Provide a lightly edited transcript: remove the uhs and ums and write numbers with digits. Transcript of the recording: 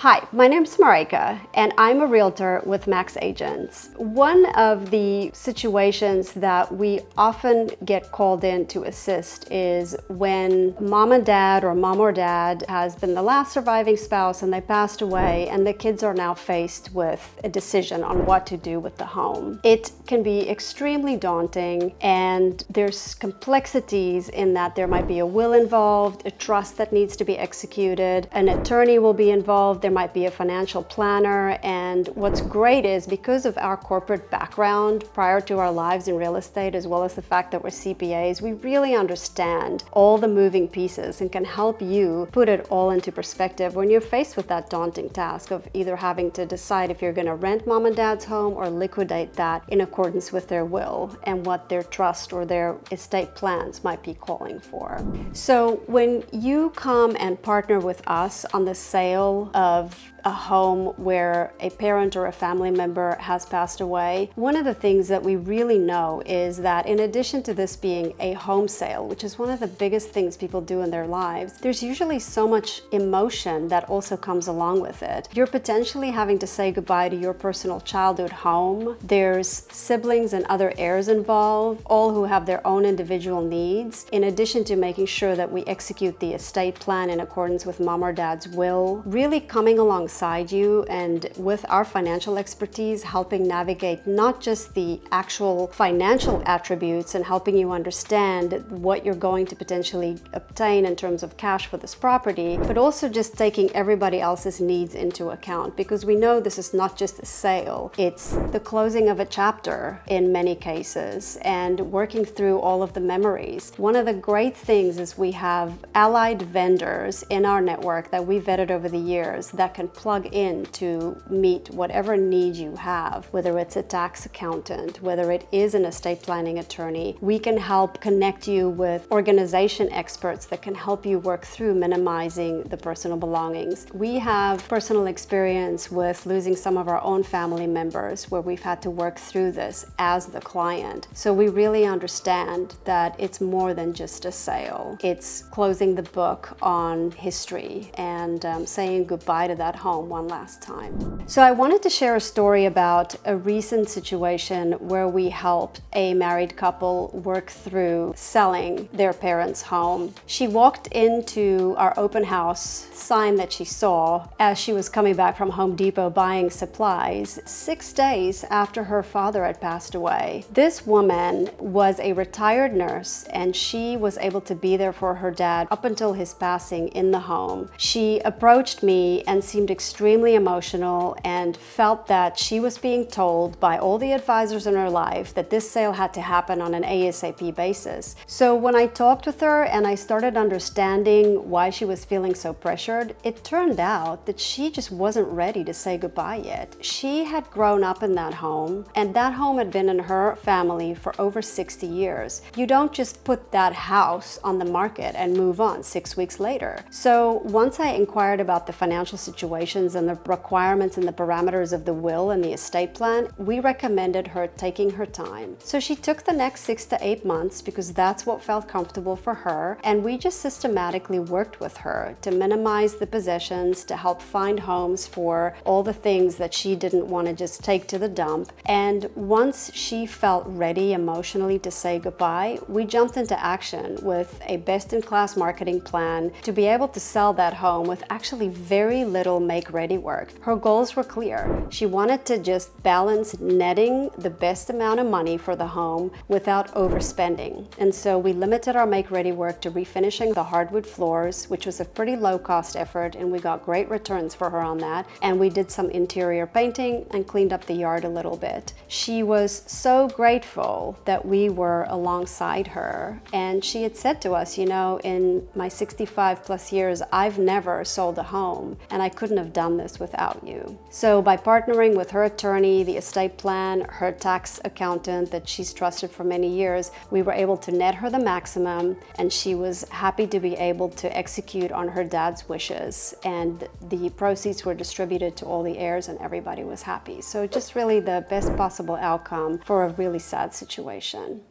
Hi, my name is Marika, and I'm a realtor with Max Agents. One of the situations that we often get called in to assist is when mom or dad has been the last surviving spouse and they passed away, and the kids are now faced with a decision on what to do with the home. It can be extremely daunting, and there's complexities in that there might be a will involved, a trust that needs to be executed, an attorney will be involved, there might be a financial planner. And what's great is, because of our corporate background prior to our lives in real estate, as well as the fact that we're CPAs, we really understand all the moving pieces and can help you put it all into perspective when you're faced with that daunting task of either having to decide if you're going to rent mom and dad's home or liquidate that in accordance with their will and what their trust or their estate plans might be calling for. So when you come and partner with us on the sale of a home where a parent or a family member has passed away, one of the things that we really know is that in addition to this being a home sale, which is one of the biggest things people do in their lives, there's usually so much emotion that also comes along with it. You're potentially having to say goodbye to your personal childhood home. There's siblings and other heirs involved, all who have their own individual needs, in addition to making sure that we execute the estate plan in accordance with mom or dad's will, really coming alongside you and with our financial expertise helping navigate not just the actual financial attributes and helping you understand what you're going to potentially obtain in terms of cash for this property, but also just taking everybody else's needs into account, because we know this is not just a sale, it's the closing of a chapter in many cases and working through all of the memories. One of the great things is we have allied vendors in our network that we vetted over the years that can plug in to meet whatever need you have, whether it's a tax accountant, whether it is an estate planning attorney. We can help connect you with organization experts that can help you work through minimizing the personal belongings. We have personal experience with losing some of our own family members where we've had to work through this as the client. So we really understand that it's more than just a sale. It's closing the book on history and saying goodbye to that home one last time. So I wanted to share a story about a recent situation where we helped a married couple work through selling their parents' home. She walked into our open house sign that she saw as she was coming back from Home Depot buying supplies 6 days after her father had passed away. This woman was a retired nurse, and she was able to be there for her dad up until his passing in the home. She approached me and seemed extremely emotional and felt that she was being told by all the advisors in her life that this sale had to happen on an ASAP basis. So when I talked with her and I started understanding why she was feeling so pressured, it turned out that she just wasn't ready to say goodbye yet. She had grown up in that home, and that home had been in her family for over 60 years. You don't just put that house on the market and move on 6 weeks later. So once I inquired about the financial situations and the requirements and the parameters of the will and the estate plan, we recommended her taking her time. So she took the next 6 to 8 months because that's what felt comfortable for her, and we just systematically worked with her to minimize the possessions, to help find homes for all the things that she didn't want to just take to the dump. And once she felt ready emotionally to say goodbye, we jumped into action with a best-in-class marketing plan to be able to sell that home with actually very little make-ready work. Her goals were clear. She wanted to just balance netting the best amount of money for the home without overspending. And so we limited our make-ready work to refinishing the hardwood floors, which was a pretty low-cost effort, and we got great returns for her on that. And we did some interior painting and cleaned up the yard a little bit. She was so grateful that we were alongside her. And she had said to us, you know, in my 65 plus years, I've never sold a home, and I couldn't have done this without you. So by partnering with her attorney, the estate plan, her tax accountant that she's trusted for many years, we were able to net her the maximum, and she was happy to be able to execute on her dad's wishes. And the proceeds were distributed to all the heirs, and everybody was happy. So just really the best possible outcome for a really sad situation.